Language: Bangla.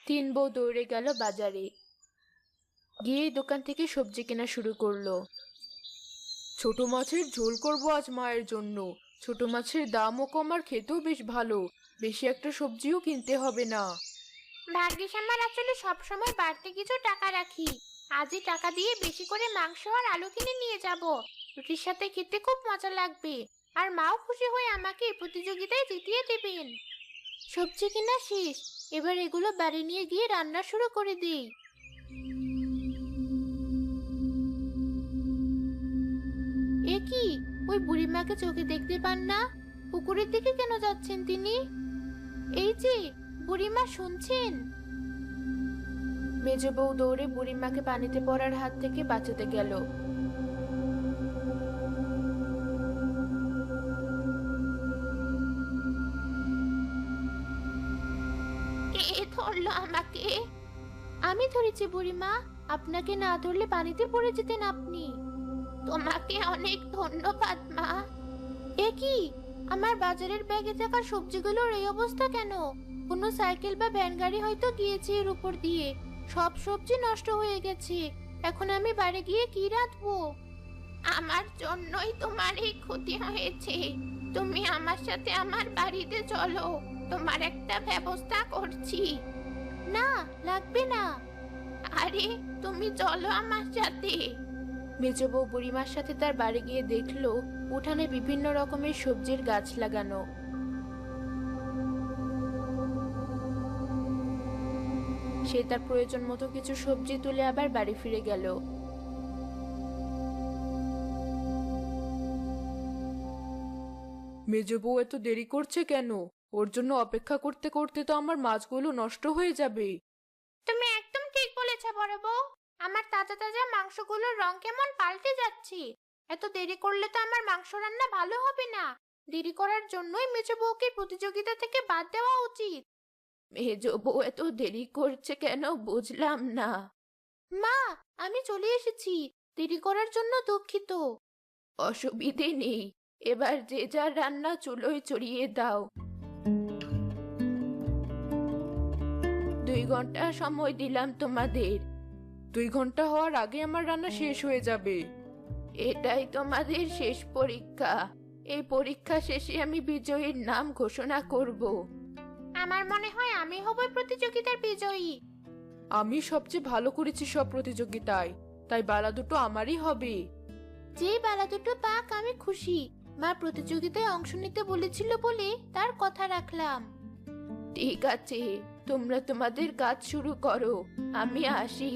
তিন বউ দৌড়ে গেল বাজারে, গিয়ে দোকান থেকে সবজি কেনা শুরু করলো। ছোট মাছের ঝোল করবো আজ মায়ের জন্য। ছোট মাছের দামও কম আর খেতেও বেশ ভালো। বেশি একটা সবজিও কিনতে হবে না। ভাগ্যিস আমার আসলে সবসময় বাড়তি কিছু টাকা রাখি। আজই টাকা দিয়ে বেশি করে মাংস আর আলু কিনে নিয়ে যাব। রুটির সাথে খেতে খুব মজা লাগবে। আর মাও খুশি হয়ে আমাকে এই প্রতিযোগিতায় জিতিয়ে দেবেন। সবজি কিনা শেষ। এবার এগুলো বাড়ি নিয়ে গিয়ে রান্না শুরু করে দিই। এ কি, ওই বুড়িমাকে চোখে দেখতে পান না? পুকুরের দিকে কেন যাচ্ছেন তিনি? এই যে বুড়িমা, শুনছেন? মেজ বউ দৌড়ে বুড়িমাকে পানিতে পড়ার হাত থেকে বাঁচাতে গেল। কে ধরলো আমাকে? আমি ধরেছি বুড়িমা। আপনাকে না ধরলে পানিতে পড়ে যেতেন আপনি। তোমাকে অনেক ধন্যবাদ মা। এ কি, আমার বাজারের ব্যাগে থাকা সবজিগুলোর এই অবস্থা কেন? কোনো সাইকেল বা ভ্যান গাড়ি হয়তো গিয়েছে এর উপর দিয়ে। সব সবজি নষ্ট হয়ে গেছে। এখন আমি বাড়ি গিয়ে কি রাঁধবো? আমার জন্যই তোমার এই ক্ষতি হয়েছে। তুমি আমার সাথে আমার বাড়িতে চলো, তোমার একটা ব্যবস্থা করছি। না, লাগবে না। আরে, তুমি চলো আমার সাথে। মেজ বউ বুড়িমার সাথে তার বাড়ি গিয়ে দেখলো উঠানে বিভিন্ন রকমের সবজির গাছ লাগানো। সে তার প্রয়োজন মতো কিছু সবজি তুলে আবার বাড়ি ফিরে গেল। মেজ বউ এত দেরি করছে কেন? ওর জন্য অপেক্ষা করতে করতে তো আমার মাছগুলো নষ্ট হয়ে যাবে। তুমি একদম ঠিক বলেছ বড় বউ। আমার তাজা তাজা মাংসগুলোর রং কেমন পাল্টে যাচ্ছে। এত দেরি করলে তো আমার মাংস রান্না ভালো হবে না। দেরি করার জন্যই মেজো বউকে প্রতিযোগিতা থেকে বাদ দেওয়া উচিত। মেজ বউ এত দেরি করছে কেন বুঝলাম না। মা, আমি চলে এসেছি। দেরি করার জন্য দুঃখিত। অসুবিধে নেই, এবার যে যার রান্না চুলোয় চড়িয়ে দাও। 2 ঘন্টা সময় দিলাম তোমাদের। 2 ঘন্টা হওয়ার আগে আমার রান্না শেষ হয়ে যাবে। এটাই তোমাদের শেষ পরীক্ষা। এই পরীক্ষা শেষে আমি বিজয়ীর নাম ঘোষণা করব। আমার মনে হয় আমি হব প্রতিযোগিতার বিজয়ী। আমি সবচেয়ে ভালো করেছি সব প্রতিযোগিতায়, তাই বালা দুটো আমারই হবে। যে বেলা দুটো পাক আমি খুশি। মা প্রতিযোগিতায় অংশ নিতে বলেছিল বলে তার কথা রাখলাম। ঠিক আছে, তোমরা তোমাদের কাজ শুরু করো, আমি আসি।